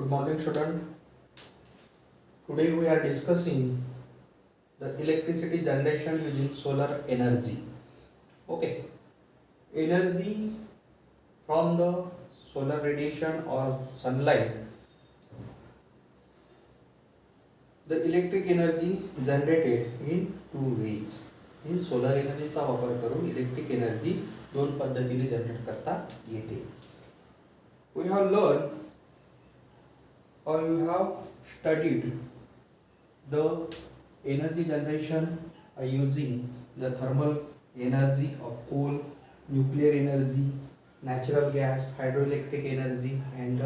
Good morning, student. Today we are discussing the electricity generation using solar energy. Okay, energy from the solar radiation or sunlight. The electric energy generated in two ways. ही solar एनर्जीचा वापर करून electric energy दोन पद्धतीने generate करता येते. We have learned or we have studied the energy generation using the thermal energy of coal, nuclear energy, natural gas, hydroelectric energy and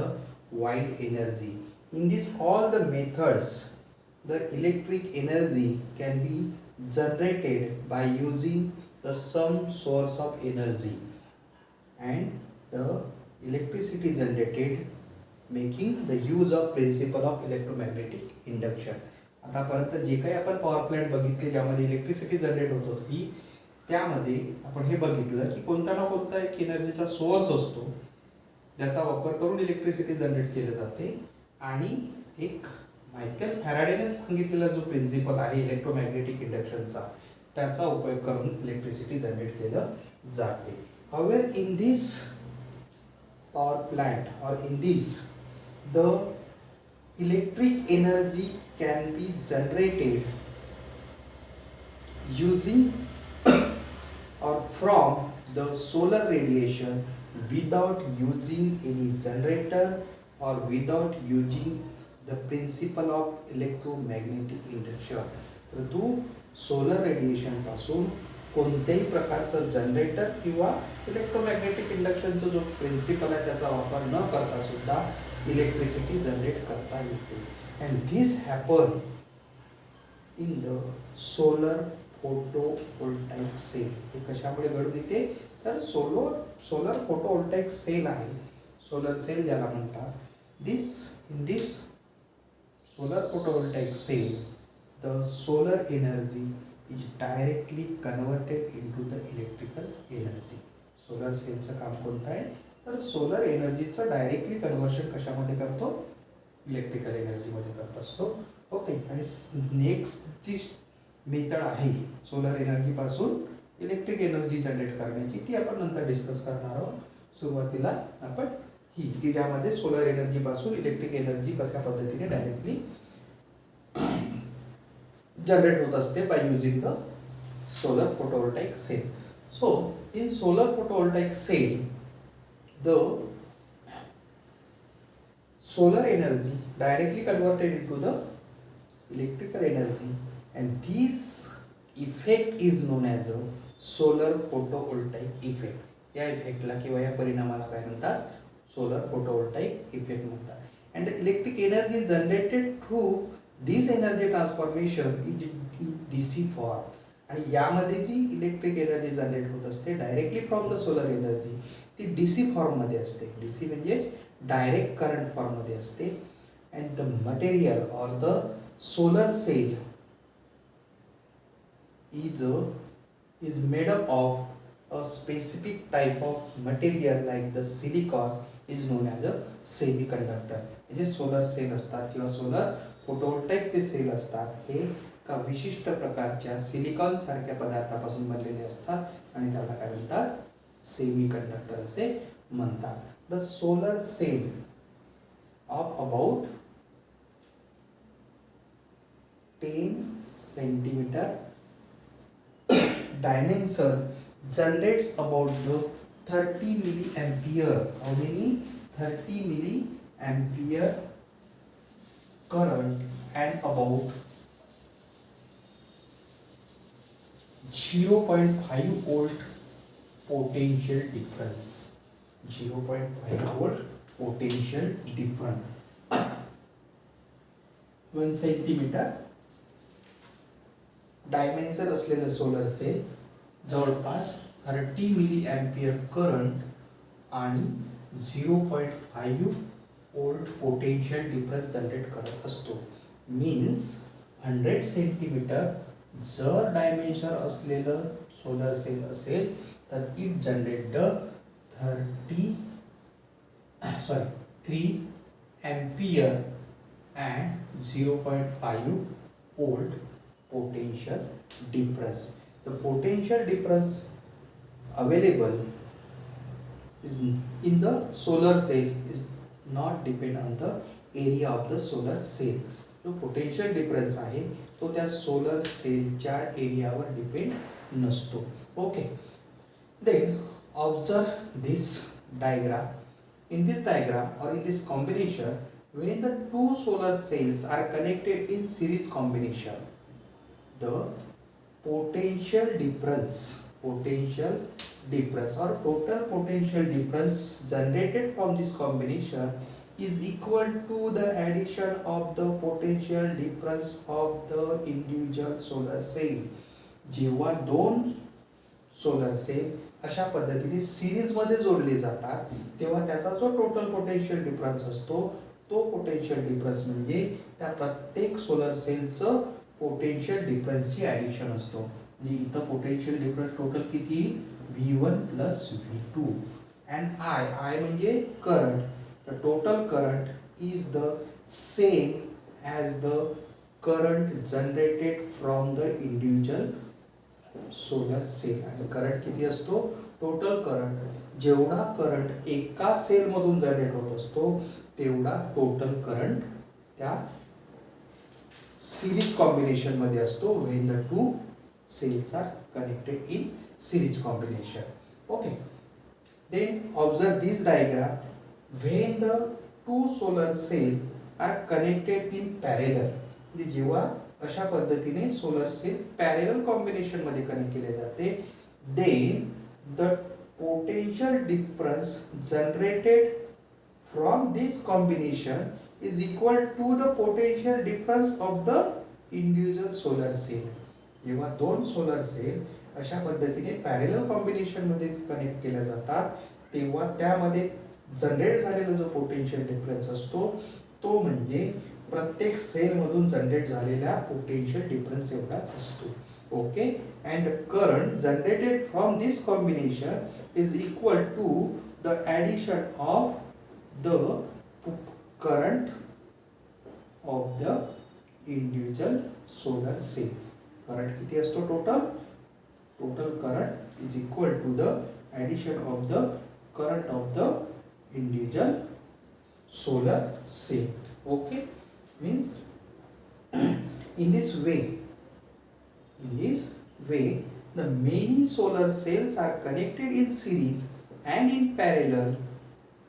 wind energy. In these all the methods, the electric energy can be generated by using the some source of energy, and the electricity generated making the use of principle of electromagnetic induction. आतापर्यंत जे काही आपण power plant बघितले ज्यामध्ये electricity generate होत होती त्यामध्ये आपण हे बघितलं की कोणता ना कोणता एक एनर्जीचा सोर्स असतो ज्याचा वापर करून इलेक्ट्रिसिटी जनरेट केले जाते आणि एक मायकेल फॅराडेने सांगितलेला जो प्रिन्सिपल आहे इलेक्ट्रोमॅग्नेटिक इंडक्शनचा त्याचा उपयोग करून इलेक्ट्रिसिटी जनरेट केलं जाते. However, in this power plant or in this the electric energy can be generated using or from the solar radiation without using any generator or without using the principle of electromagnetic induction. परंतु solar radiation पासून कोणत्याही प्रकारचं generator किंवा electromagnetic इंडक्शनचा जो principal आहे त्याचा वापर न करता सुद्धा इलेक्ट्रिसिटी जनरेट करता येते. And this happen in the solar photovoltaic cell. हे कशामुळे घडून येते तर सोलर फोटोवोल्टाईक सेल आहे, सोलर सेल ज्याला म्हणतात. This solar photovoltaic cell the solar energy is directly converted into the electrical energy. Solar सेलचं काम कोणतं आहे तर सोलर एनर्जीचं डायरेक्टली कन्व्हर्शन कशामध्ये करतो इलेक्ट्रिकल एनर्जीमध्ये करत असतो. ओके, आणि नेक्स्ट जी मेथड आहे सोलर एनर्जी पासून इलेक्ट्रिक एनर्जी जनरेट करण्याची ती आपण नंतर डिस्कस करणार आहोत. सुरुवातीला आपण ही की ज्यामध्ये सोलर एनर्जी पासून इलेक्ट्रिक एनर्जी कशा पद्धतीने डायरेक्टली जनरेट होत असते by using the solar photovoltaic cell. So in solar photovoltaic cell the solar energy directly converted into the electrical energy and this effect is known as a solar photovoltaic effect. या इफेक्टला किंवा या परिणामाला काय म्हणतात solar photovoltaic effect म्हणतात. and the electric energy generated through this energy transformation is DC form. आणि यामध्ये जी electric energy generate होत असते directly from the solar energy ती DC फॉर्ममध्ये असते. DC म्हणजेच डायरेक्ट करंट फॉर्ममध्ये असते. And the material or the solar cell is made up of a specific type of material like the silicon is known as a semiconductor. म्हणजे solar sale असतात किंवा solar फोटोवोल्टाईकचे sale असतात हे एका विशिष्ट प्रकारच्या सिलिकॉन सारख्या पदार्थापासून बनलेले असतात आणि त्याला काय म्हणतात सेमीकंडक्टर असे म्हणतात. The solar cell of about 10 centimetre dimension generates about the 30 milliampere. How many? 30 milliampere current and about 0.5 volt potential difference. 0.5 volt potential difference. 1 centimetre dimension असलेलं सोलर सेल जवळपास 30 मिलीअँपियर करंट आणि 0.5 वोल्ट पोटेन्शियल डिफरन्स जनरेट करत असतो. Means 100 centimetre जर dimension असलेलं solar sale असेल तर it generate the 3 ampere and 0.5 volt potential difference. The potential difference available is in the solar cell is not depend on the area of the solar cell. जो potential difference आहे तो त्या solar सेलच्या एरियावर depend नसतो. Okay, then observe this diagram. In this diagram or in this combination, when the two solar cells are connected in series combination, the potential difference or total potential difference generated from this combination is equal to the addition of the potential difference of the individual solar cell. जेव्हा दोन solar sale अशा पद्धतीने series मध्ये जोडले जातात तेव्हा त्याचा जो टोटल पोटेन्शियल डिफरन्स असतो तो पोटेन्शियल डिफरन्स म्हणजे त्या प्रत्येक सोलर सेलचं पोटेन्शियल डिफरन्सची ॲडिशन असतो. म्हणजे इथं पोटेन्शियल डिफरन्स टोटल किती V1 plus V2 and I म्हणजे current. The total current is the same as the current generated from the individual solar cell. आणि करंट किती असतो टोटल करंट जेवढा करंट एका सेल मधून जनरेट होत असतो तेवढा टोटल करंट त्या सिरीज कॉम्बिनेशन मध्ये असतो when the two cells are connected in series combination. Okay, then observe this diagram. When the two solar cell are connected in parallel, म्हणजे जेव्हा अशा पद्धतीने सोलर सेल पॅरेलल कॉम्बिनेशन मध्ये connect केले जाते, then the potential difference generated from this combination is equal to the potential difference of the individual solar cell. जेव्हा दोन solar sale अशा पद्धतीने पॅरेलल कॉम्बिनेशन मध्ये कनेक्ट केल्या जातात तेव्हा त्यामध्ये जनरेट झालेला जो पोटेन्शियल डिफरन्स असतो तो म्हणजे प्रत्येक सेल मधून जनरेट झालेल्या पोटेन्शियल डिफरन्स एवढाच असतो. Okay, and current generated from this combination is equal to the addition of the current of the individual solar cell. Current किती असतो total current is equal to the addition of the current of the individual solar cell. Okay, means in this way the many solar cells are connected in series and in parallel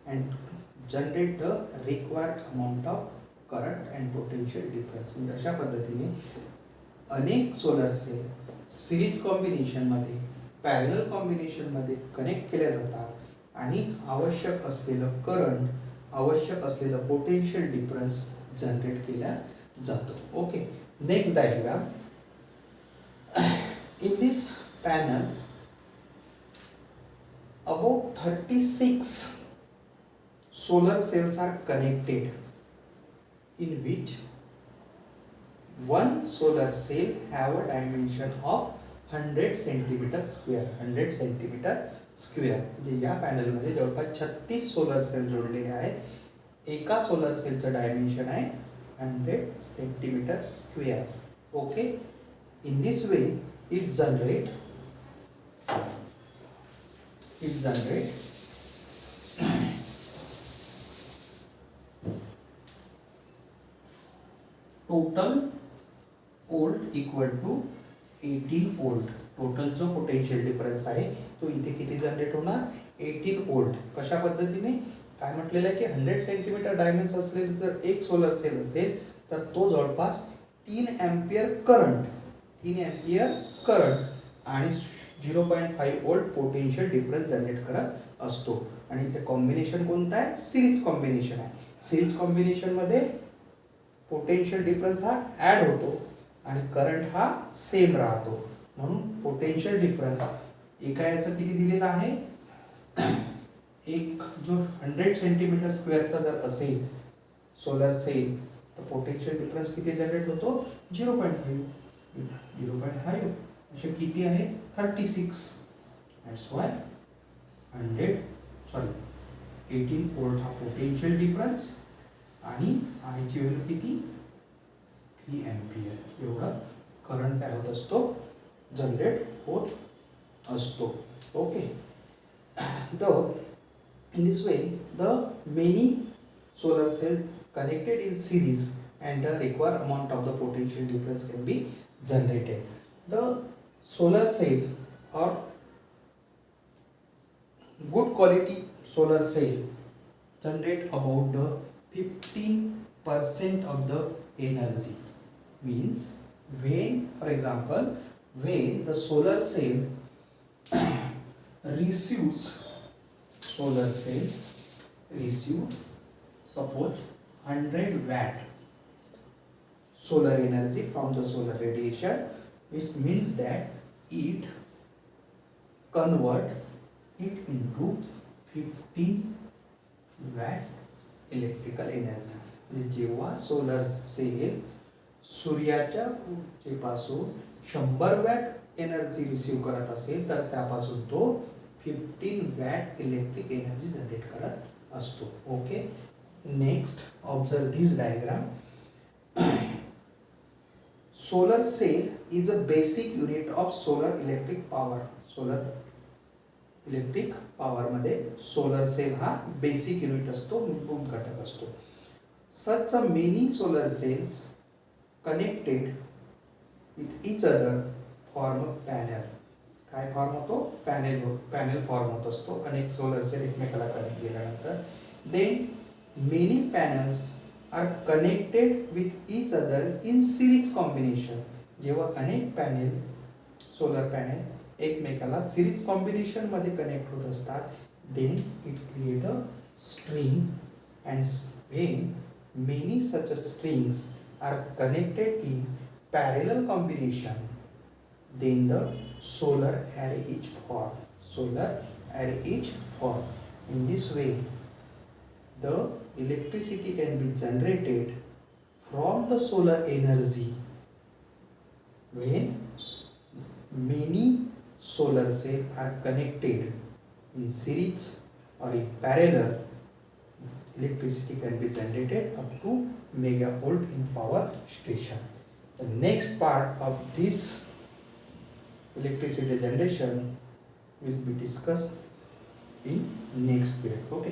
and generate the required amount of current and potential difference. म्हणजे अशा पद्धतीने अनेक solar sale series combination मध्ये parallel combination मध्ये connect केल्या जातात आणि आवश्यक असलेलं करंट आवश्यक असलेलं पोटेन्शियल डिफरन्स जनरेट केला जातो. Okay, next diagram. In this panel about 36 solar cells are connected in which one solar cell have a dimension of 100 centimeter square. 100 centimeter square म्हणजे या पॅनल मध्ये जवळपास 36 सोलर सेल जोडलेले आहेत. एका सोलर सेलचं डायमेन्शन आहे 100 centimetre square. Okay, in this way it generate total volt equal to 18 volt. Total जो potential difference आहे तो इथे किती जनरेट होणार 18 वोल्ट. कशा पद्धतीने काय म्हटलेलं आहे की 100 सेंटीमीटर डायमेन्शन असलेले जर एक सोलर सेल असेल तर तो जवळपास 3 एम्पियर करंट आणि 0.5 वोल्ट पोटेन्शियल डिफरन्स जनरेट करत असतो. आणि ते कॉम्बिनेशन कोणतं आहे सिरीज कॉम्बिनेशन आहे. सिरीज कॉम्बिनेशन मध्ये पोटेन्शियल डिफरन्स हा ॲड होतो आणि करंट हा सेम राहतो. म्हणून पोटेन्शियल डिफरन्स एका याचं किती दिलेलं आहे एक जो 100 सेंटीमीटर स्क्वेअरचा जर असेल सोलर सेल तर पोटेन्शियल डिफरन्स किती जनरेट होतो 0.5 असे किती आहे 36. दॅट्स वाय 18 वोल्ट हा पोटेन्शियल डिफरन्स आणि I ची व्हॅल्यू किती 3 एम्पियर एवढा करंट काय होत असतो जनरेट होत असतो. Okay. The in this way the many solar cells connected in series and the required amount of the potential difference can be generated. The solar cell or good quality solar cell generate about the 15% of the energy. Means when, for example, when the solar cell receives suppose 100 watt solar energy from the solar radiation, this means that it convert it into 15 watt electrical energy. म्हणजे जेव्हा solar sale सूर्याच्या ऊर्जेपासून 100 watt energy receive करत असेल तर त्यापासून तो 15 watt electric energy generate करत असतो. Okay. Next observe this diagram. Solar cell is a basic unit of solar electric power. Solar electric power मध्ये सोलर सेल हा बेसिक युनिट असतो, मूलभूत घटक असतो. Such a many solar cells connected with each other form a panel. काय form होतो panel form होत असतो अनेक सोलर सेल एकमेकाला कनेक्ट केल्यानंतर. Then many panels are connected with each other in series combination. जेव्हा अनेक पॅनल सोलर पॅनल एकमेकाला सिरीज कॉम्बिनेशन मध्ये कनेक्ट होत असतात, then it create a string and when many such strings are connected in parallel combination, then the solar array is formed. In this way the electricity can be generated from the solar energy. When many solar cells are connected in series or in parallel, electricity can be generated up to megavolt in power station. The next part of this electricity generation will be discussed in next period. Okay.